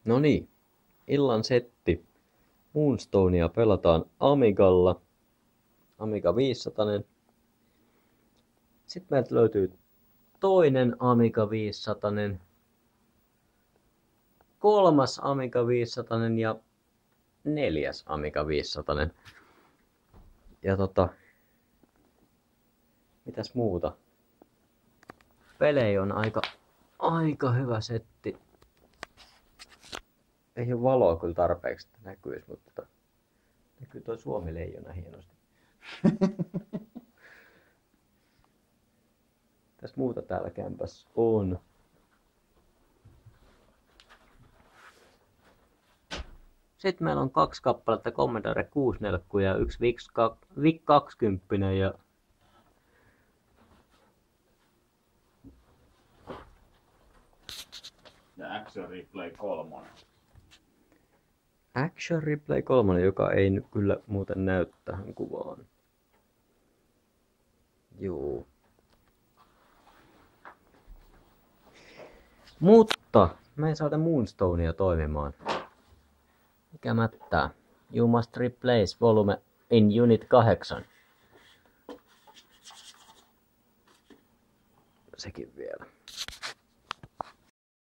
No niin, illan setti. Moonstonea pelataan Amigalla. Amiga 500. Sitten meiltä löytyy toinen Amiga 500, kolmas Amiga 500 ja neljäs Amiga 500. Ja mitäs muuta? Pelejä on aika hyvä setti. Ei ole valoa kyllä tarpeeksi, että näkyisi, mutta näkyy toi Suomi-leijona hienosti. Tässä muuta täällä kämpässä on. Sitten meillä on 2 kappaletta Commodore 64 ja yksi VIC 20 ja Action Replay 3. Action Replay 3, joka ei nyt kyllä muuten näy tähän kuvaan. Joo. Mutta me ei saada Moonstonea toimimaan. Mikä mättää? You must replace volume in unit 8. Sekin vielä.